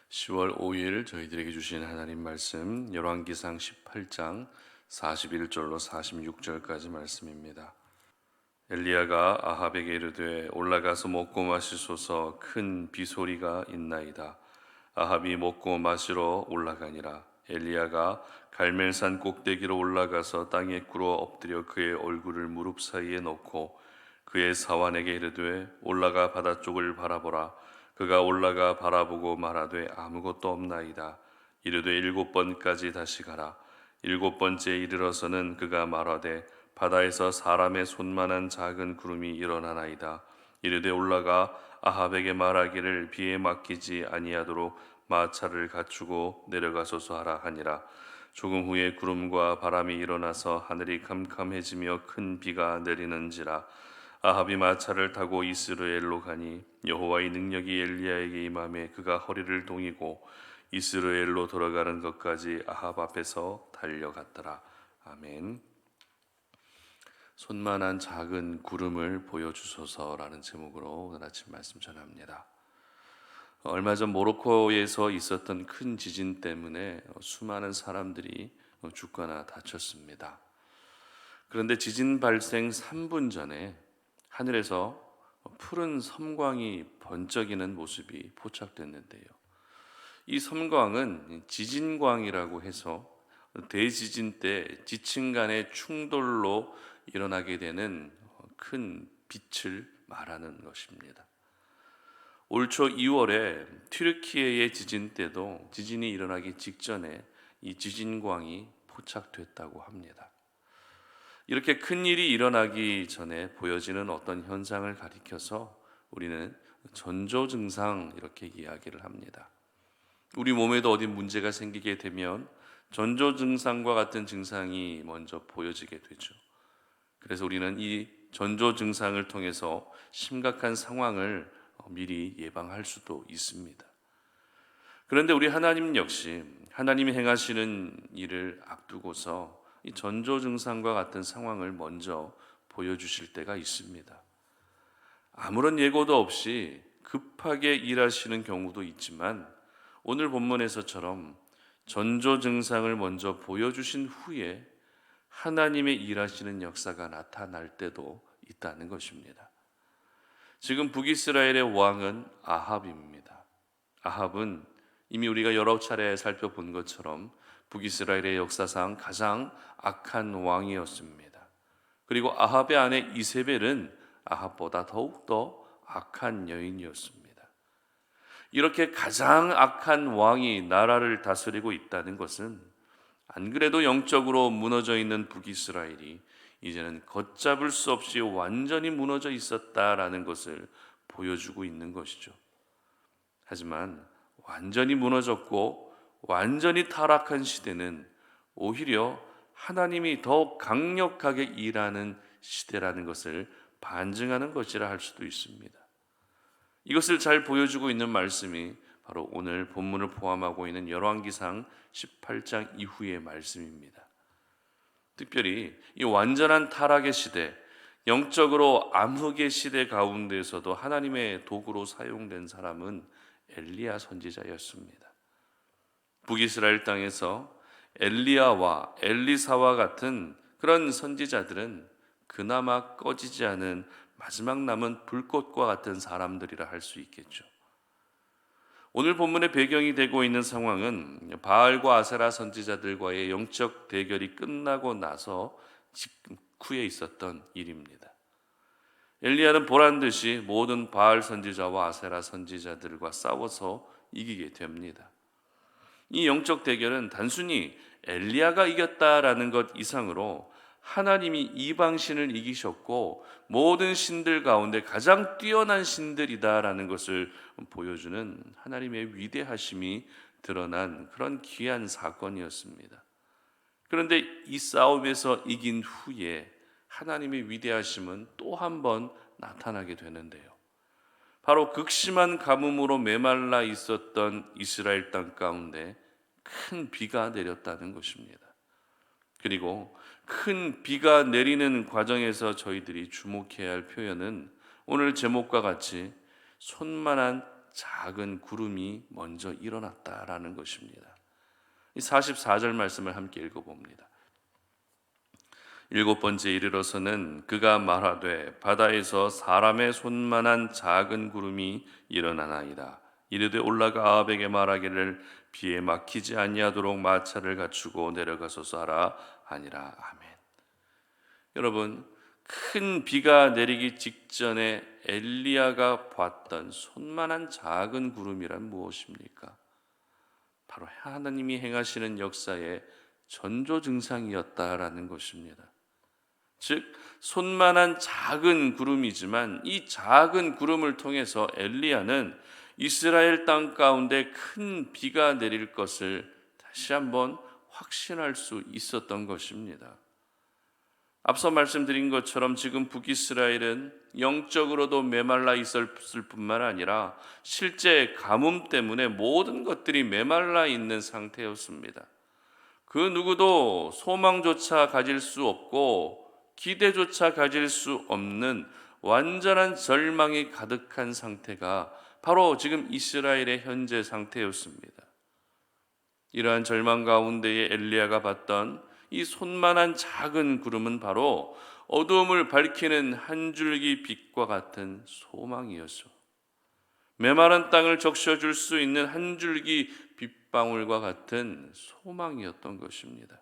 10월 5일 저희들에게 주신 하나님 말씀 열왕기상 18장 41절로 46절까지 말씀입니다. 엘리야가 아합에게 이르되 올라가서 먹고 마시소서, 큰 비소리가 있나이다. 아합이 먹고 마시러 올라가니라. 엘리야가 갈멜산 꼭대기로 올라가서 땅에 꿇어 엎드려 그의 얼굴을 무릎 사이에 넣고 그의 사환에게 이르되 올라가 바다 쪽을 바라보라. 그가 올라가 바라보고 말하되 아무것도 없나이다. 이르되 7번까지 다시 가라. 7번째 이르러서는 그가 말하되 바다에서 사람의 손만한 작은 구름이 일어나나이다. 이르되 올라가 아합에게 말하기를 비에 맡기지 아니하도록 마차를 갖추고 내려가소서 하라 하니라. 조금 후에 구름과 바람이 일어나서 하늘이 캄캄해지며 큰 비가 내리는지라. 아합이 마차를 타고 이스라엘로 가니 여호와의 능력이 엘리야에게 임하매 그가 허리를 동이고 이스라엘로 돌아가는 것까지 아합 앞에서 달려갔더라. 아멘. 손만한 작은 구름을 보여주소서라는 제목으로 오늘 아침 말씀 전합니다. 얼마 전 모로코에서 있었던 큰 지진 때문에 수많은 사람들이 죽거나 다쳤습니다. 그런데 지진 발생 3분 전에 하늘에서 푸른 섬광이 번쩍이는 모습이 포착됐는데요. 이 섬광은 지진광이라고 해서 대지진 때 지층 간의 충돌로 일어나게 되는 큰 빛을 말하는 것입니다. 올 초 2월에 튀르키예의 지진 때도 지진이 일어나기 직전에 이 지진광이 포착됐다고 합니다. 이렇게 큰 일이 일어나기 전에 보여지는 어떤 현상을 가리켜서 우리는 전조 증상 이렇게 이야기를 합니다. 우리 몸에도 어디 문제가 생기게 되면 전조 증상과 같은 증상이 먼저 보여지게 되죠. 그래서 우리는 이 전조 증상을 통해서 심각한 상황을 미리 예방할 수도 있습니다. 그런데 우리 하나님 역시 하나님이 행하시는 일을 앞두고서 이 전조 증상과 같은 상황을 먼저 보여주실 때가 있습니다. 아무런 예고도 없이 급하게 일하시는 경우도 있지만 오늘 본문에서처럼 전조 증상을 먼저 보여주신 후에 하나님의 일하시는 역사가 나타날 때도 있다는 것입니다. 지금 북이스라엘의 왕은 아합입니다. 아합은 이미 우리가 여러 차례 살펴본 것처럼 북이스라엘의 역사상 가장 악한 왕이었습니다. 그리고 아합의 아내 이세벨은 아합보다 더욱더 악한 여인이었습니다. 이렇게 가장 악한 왕이 나라를 다스리고 있다는 것은 안 그래도 영적으로 무너져 있는 북이스라엘이 이제는 걷잡을 수 없이 완전히 무너져 있었다라는 것을 보여주고 있는 것이죠. 하지만 완전히 무너졌고 완전히 타락한 시대는 오히려 하나님이 더 강력하게 일하는 시대라는 것을 반증하는 것이라 할 수도 있습니다. 이것을 잘 보여주고 있는 말씀이 바로 오늘 본문을 포함하고 있는 열왕기상 18장 이후의 말씀입니다. 특별히 이 완전한 타락의 시대, 영적으로 암흑의 시대 가운데에서도 하나님의 도구로 사용된 사람은 엘리야 선지자였습니다. 북이스라엘 땅에서 엘리야와 엘리사와 같은 그런 선지자들은 그나마 꺼지지 않은 마지막 남은 불꽃과 같은 사람들이라 할 수 있겠죠. 오늘 본문의 배경이 되고 있는 상황은 바알과 아세라 선지자들과의 영적 대결이 끝나고 나서 직후에 있었던 일입니다. 엘리야는 보란 듯이 모든 바알 선지자와 아세라 선지자들과 싸워서 이기게 됩니다. 이 영적 대결은 단순히 엘리야가 이겼다라는 것 이상으로 하나님이 이방신을 이기셨고 모든 신들 가운데 가장 뛰어난 신들이다라는 것을 보여주는 하나님의 위대하심이 드러난 그런 귀한 사건이었습니다. 그런데 이 싸움에서 이긴 후에 하나님의 위대하심은 또 한 번 나타나게 되는데요. 바로 극심한 가뭄으로 메말라 있었던 이스라엘 땅 가운데 큰 비가 내렸다는 것입니다. 그리고 큰 비가 내리는 과정에서 저희들이 주목해야 할 표현은 오늘 제목과 같이 손만한 작은 구름이 먼저 일어났다라는 것입니다. 이 44절 말씀을 함께 읽어봅니다. 일곱 번째 이르러서는 그가 말하되 바다에서 사람의 손만한 작은 구름이 일어나나이다. 이르되 올라가 아합에게 말하기를 비에 막히지 아니하도록 마차를 갖추고 내려가소서 하라 하니라. 아멘. 여러분, 큰 비가 내리기 직전에 엘리야가 봤던 손만한 작은 구름이란 무엇입니까? 바로 하나님이 행하시는 역사의 전조 증상이었다라는 것입니다. 즉 손만한 작은 구름이지만 이 작은 구름을 통해서 엘리야는 이스라엘 땅 가운데 큰 비가 내릴 것을 다시 한번 확신할 수 있었던 것입니다. 앞서 말씀드린 것처럼 지금 북이스라엘은 영적으로도 메말라 있었을 뿐만 아니라 실제 가뭄 때문에 모든 것들이 메말라 있는 상태였습니다. 그 누구도 소망조차 가질 수 없고 기대조차 가질 수 없는 완전한 절망이 가득한 상태가 바로 지금 이스라엘의 현재 상태였습니다. 이러한 절망 가운데에 엘리야가 봤던 이 손만한 작은 구름은 바로 어두움을 밝히는 한 줄기 빛과 같은 소망이었죠. 메마른 땅을 적셔줄 수 있는 한 줄기 빛방울과 같은 소망이었던 것입니다.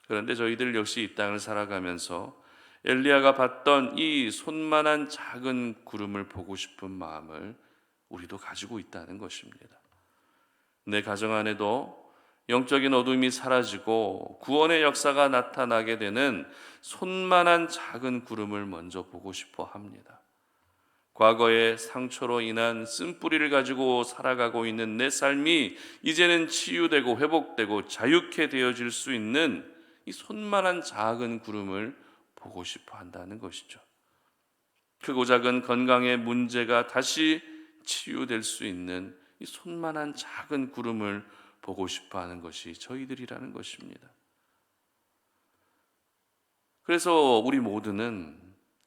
그런데 저희들 역시 이 땅을 살아가면서 엘리야가 봤던 이 손만한 작은 구름을 보고 싶은 마음을 우리도 가지고 있다는 것입니다. 내 가정 안에도 영적인 어둠이 사라지고 구원의 역사가 나타나게 되는 손만한 작은 구름을 먼저 보고 싶어 합니다. 과거의 상처로 인한 쓴뿌리를 가지고 살아가고 있는 내 삶이 이제는 치유되고 회복되고 자유케 되어질 수 있는 이 손만한 작은 구름을 보고 싶어 한다는 것이죠. 크고 작은 건강의 문제가 다시 치유될 수 있는 이 손만한 작은 구름을 보고 싶어 하는 것이 저희들이라는 것입니다. 그래서 우리 모두는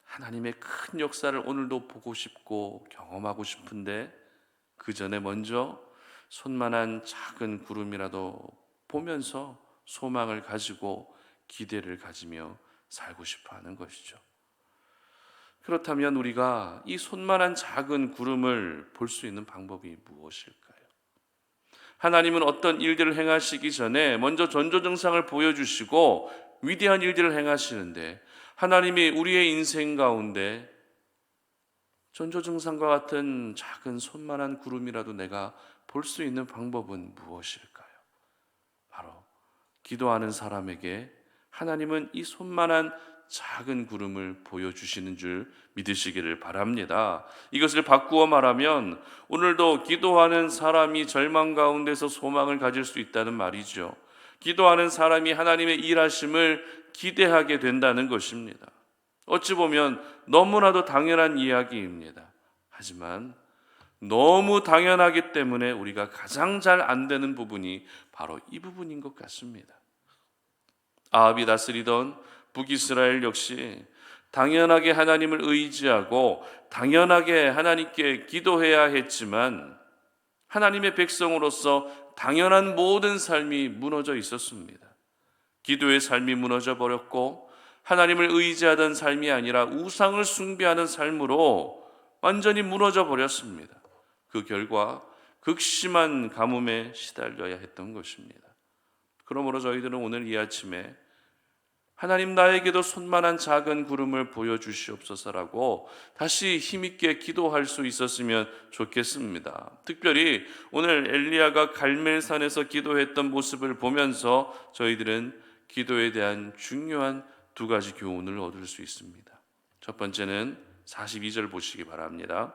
하나님의 큰 역사를 오늘도 보고 싶고 경험하고 싶은데 그 전에 먼저 손만한 작은 구름이라도 보면서 소망을 가지고 기대를 가지며 살고 싶어 하는 것이죠. 그렇다면 우리가 이 손만한 작은 구름을 볼 수 있는 방법이 무엇일까요? 하나님은 어떤 일들을 행하시기 전에 먼저 전조증상을 보여주시고 위대한 일들을 행하시는데 하나님이 우리의 인생 가운데 전조증상과 같은 작은 손만한 구름이라도 내가 볼 수 있는 방법은 무엇일까요? 바로 기도하는 사람에게 하나님은 이 손만한 작은 구름을 보여주시는 줄 믿으시기를 바랍니다. 이것을 바꾸어 말하면 오늘도 기도하는 사람이 절망 가운데서 소망을 가질 수 있다는 말이죠. 기도하는 사람이 하나님의 일하심을 기대하게 된다는 것입니다. 어찌 보면 너무나도 당연한 이야기입니다. 하지만 너무 당연하기 때문에 우리가 가장 잘 안 되는 부분이 바로 이 부분인 것 같습니다. 아합이 다스리던 북이스라엘 역시 당연하게 하나님을 의지하고 당연하게 하나님께 기도해야 했지만 하나님의 백성으로서 당연한 모든 삶이 무너져 있었습니다. 기도의 삶이 무너져 버렸고 하나님을 의지하던 삶이 아니라 우상을 숭배하는 삶으로 완전히 무너져 버렸습니다. 그 결과 극심한 가뭄에 시달려야 했던 것입니다. 그러므로 저희들은 오늘 이 아침에 하나님 나에게도 손만한 작은 구름을 보여주시옵소서라고 다시 힘있게 기도할 수 있었으면 좋겠습니다. 특별히 오늘 엘리야가 갈멜산에서 기도했던 모습을 보면서 저희들은 기도에 대한 중요한 두 가지 교훈을 얻을 수 있습니다. 첫 번째는 42절 보시기 바랍니다.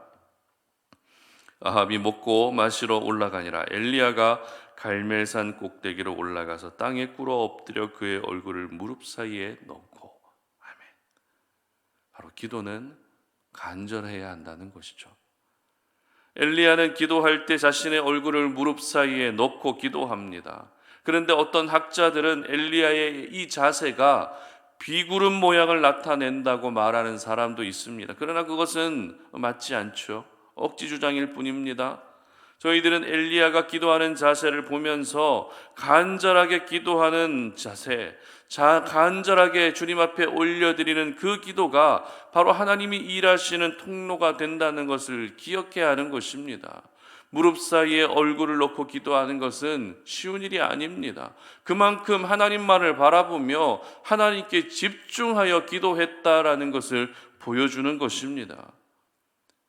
아합이 먹고 마시러 올라가니라. 엘리야가 갈멜산 꼭대기로 올라가서 땅에 꿇어 엎드려 그의 얼굴을 무릎 사이에 넣고. 아멘. 바로 기도는 간절해야 한다는 것이죠. 엘리야는 기도할 때 자신의 얼굴을 무릎 사이에 넣고 기도합니다. 그런데 어떤 학자들은 엘리야의 이 자세가 비구름 모양을 나타낸다고 말하는 사람도 있습니다. 그러나 그것은 맞지 않죠. 억지 주장일 뿐입니다. 저희들은 엘리야가 기도하는 자세를 보면서 간절하게 기도하는 자세, 간절하게 주님 앞에 올려드리는 그 기도가 바로 하나님이 일하시는 통로가 된다는 것을 기억해야 하는 것입니다. 무릎 사이에 얼굴을 놓고 기도하는 것은 쉬운 일이 아닙니다. 그만큼 하나님만을 바라보며 하나님께 집중하여 기도했다라는 것을 보여주는 것입니다.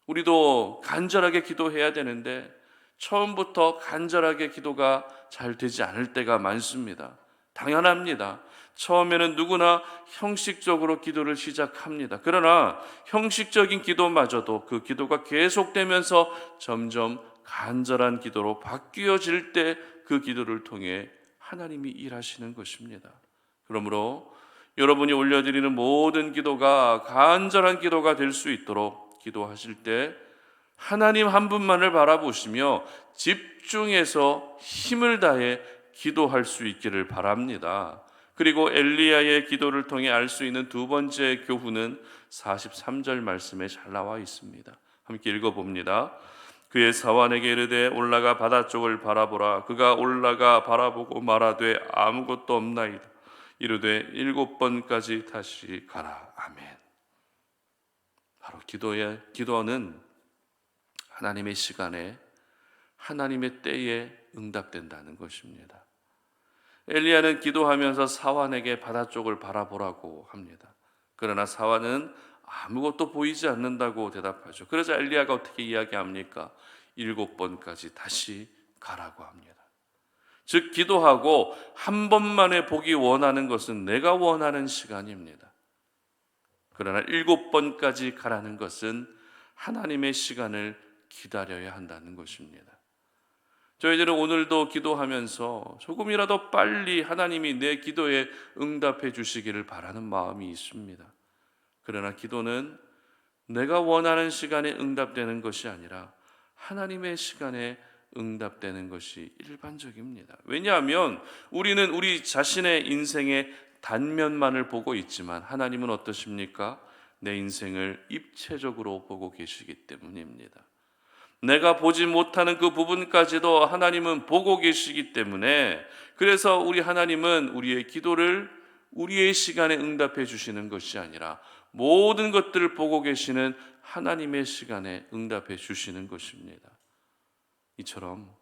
우리도 간절하게 기도해야 되는데 처음부터 간절하게 기도가 잘 되지 않을 때가 많습니다. 당연합니다. 처음에는 누구나 형식적으로 기도를 시작합니다. 그러나 형식적인 기도마저도 그 기도가 계속되면서 점점 간절한 기도로 바뀌어질 때 그 기도를 통해 하나님이 일하시는 것입니다. 그러므로 여러분이 올려드리는 모든 기도가 간절한 기도가 될 수 있도록 기도하실 때 하나님 한 분만을 바라보시며 집중해서 힘을 다해 기도할 수 있기를 바랍니다. 그리고 엘리야의 기도를 통해 알 수 있는 두 번째 교훈은 43절 말씀에 잘 나와 있습니다. 함께 읽어봅니다. 그의 사환에게 이르되 올라가 바다 쪽을 바라보라. 그가 올라가 바라보고 말하되 아무것도 없나이다. 이르되 7번까지 다시 가라. 아멘. 바로 기도는 하나님의 시간에 하나님의 때에 응답된다는 것입니다. 엘리야는 기도하면서 사환에게 바다 쪽을 바라보라고 합니다. 그러나 사환은 아무것도 보이지 않는다고 대답하죠. 그러자 엘리야가 어떻게 이야기합니까? 7번까지 다시 가라고 합니다. 즉 기도하고 한 번만에 보기 원하는 것은 내가 원하는 시간입니다. 그러나 7번까지 가라는 것은 하나님의 시간을 기다려야 한다는 것입니다. 저희들은 오늘도 기도하면서 조금이라도 빨리 하나님이 내 기도에 응답해 주시기를 바라는 마음이 있습니다. 그러나 기도는 내가 원하는 시간에 응답되는 것이 아니라 하나님의 시간에 응답되는 것이 일반적입니다. 왜냐하면 우리는 우리 자신의 인생의 단면만을 보고 있지만 하나님은 어떠십니까? 내 인생을 입체적으로 보고 계시기 때문입니다. 내가 보지 못하는 그 부분까지도 하나님은 보고 계시기 때문에 그래서 우리 하나님은 우리의 기도를 우리의 시간에 응답해 주시는 것이 아니라 모든 것들을 보고 계시는 하나님의 시간에 응답해 주시는 것입니다. 이처럼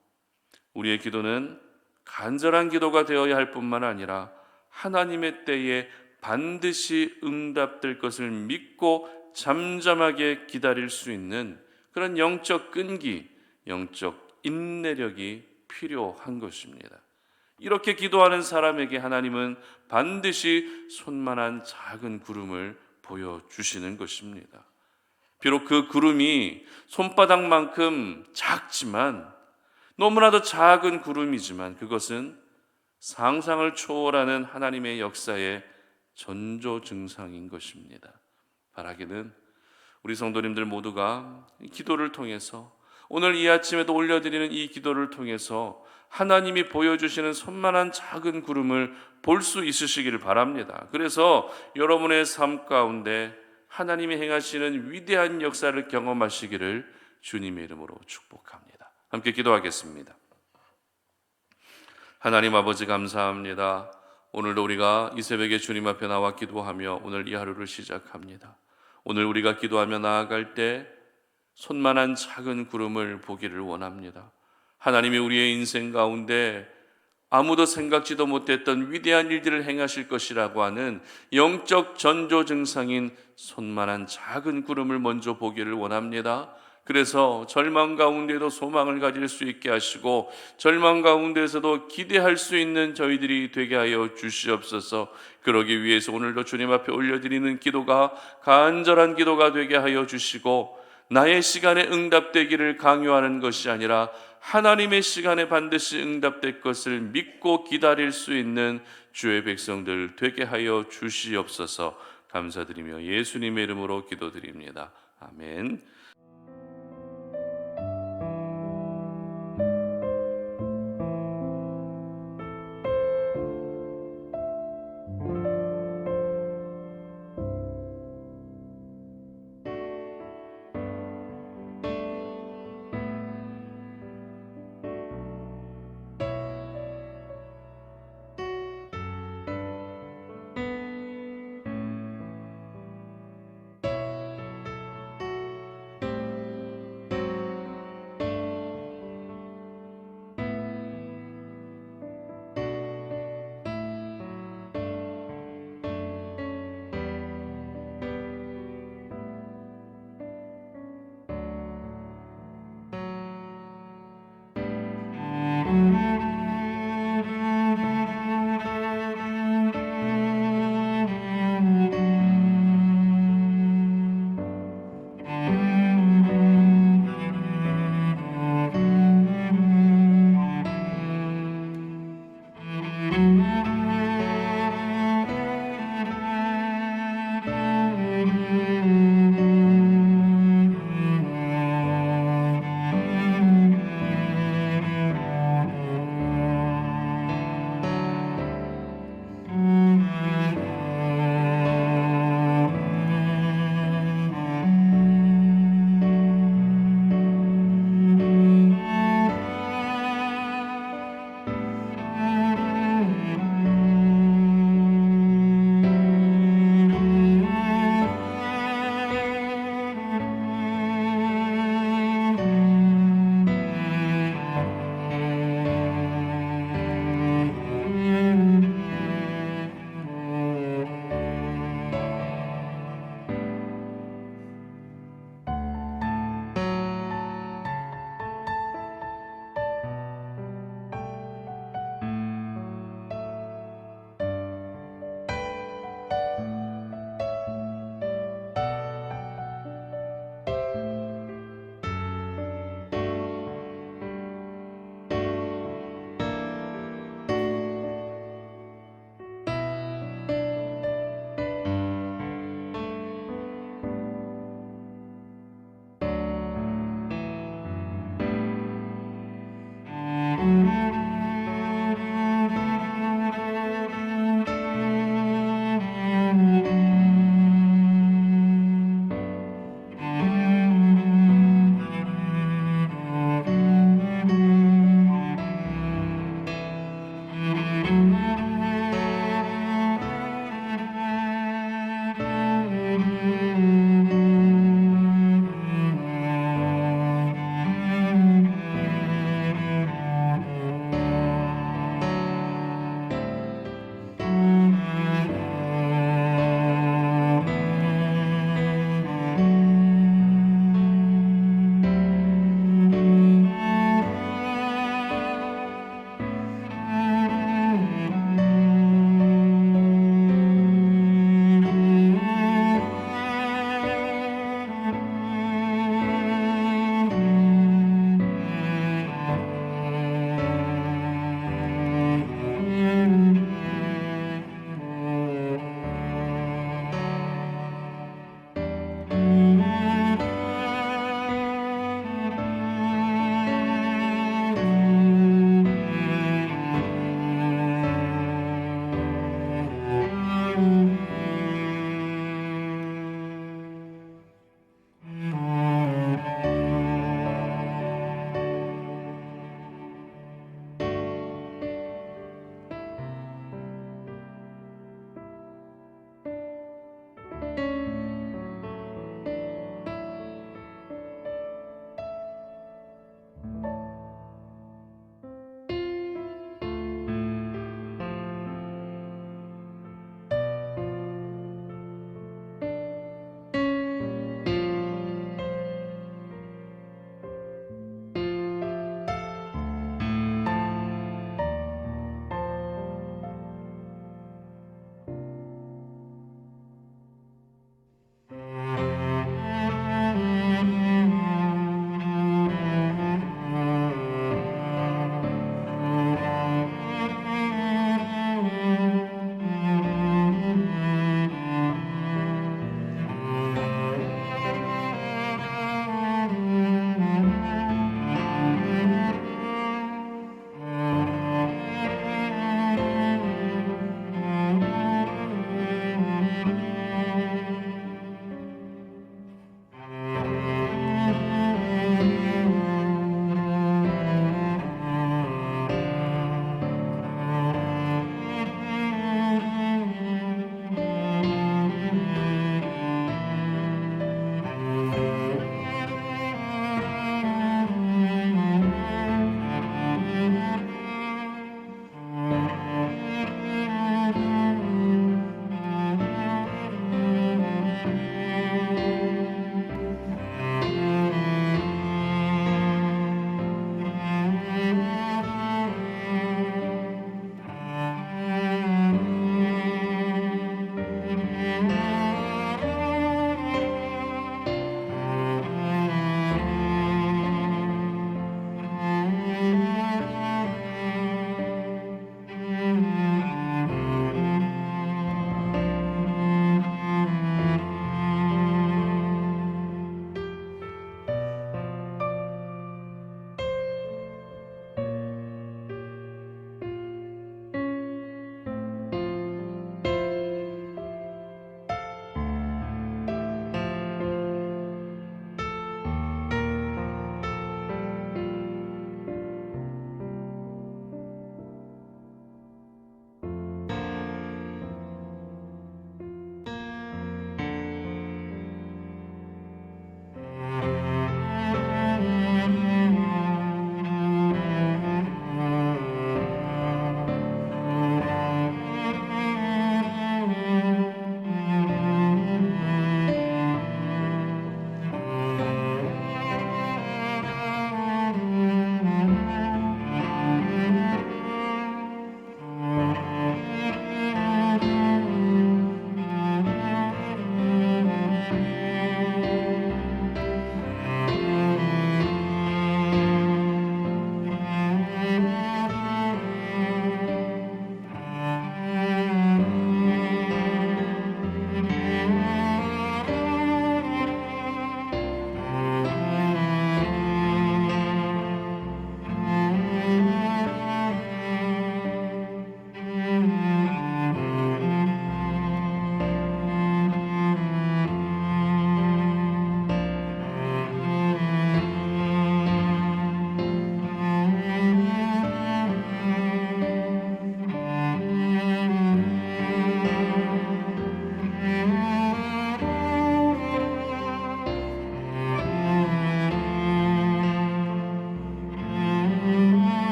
우리의 기도는 간절한 기도가 되어야 할 뿐만 아니라 하나님의 때에 반드시 응답될 것을 믿고 잠잠하게 기다릴 수 있는 그런 영적 끈기, 영적 인내력이 필요한 것입니다. 이렇게 기도하는 사람에게 하나님은 반드시 손만한 작은 구름을 보여주시는 것입니다. 비록 그 구름이 손바닥만큼 작지만 너무나도 작은 구름이지만 그것은 상상을 초월하는 하나님의 역사의 전조증상인 것입니다. 바라기는 우리 성도님들 모두가 기도를 통해서 오늘 이 아침에도 올려드리는 이 기도를 통해서 하나님이 보여주시는 손만한 작은 구름을 볼 수 있으시기를 바랍니다. 그래서 여러분의 삶 가운데 하나님이 행하시는 위대한 역사를 경험하시기를 주님의 이름으로 축복합니다. 함께 기도하겠습니다. 하나님 아버지 감사합니다. 오늘도 우리가 이 새벽에 주님 앞에 나와 기도하며 오늘 이 하루를 시작합니다. 오늘 우리가 기도하며 나아갈 때 손만한 작은 구름을 보기를 원합니다. 하나님이 우리의 인생 가운데 아무도 생각지도 못했던 위대한 일들을 행하실 것이라고 하는 영적 전조 증상인 손만한 작은 구름을 먼저 보기를 원합니다. 그래서 절망 가운데도 소망을 가질 수 있게 하시고 절망 가운데서도 기대할 수 있는 저희들이 되게 하여 주시옵소서. 그러기 위해서 오늘도 주님 앞에 올려드리는 기도가 간절한 기도가 되게 하여 주시고 나의 시간에 응답되기를 강요하는 것이 아니라 하나님의 시간에 반드시 응답될 것을 믿고 기다릴 수 있는 주의 백성들 되게 하여 주시옵소서. 감사드리며 예수님의 이름으로 기도드립니다. 아멘.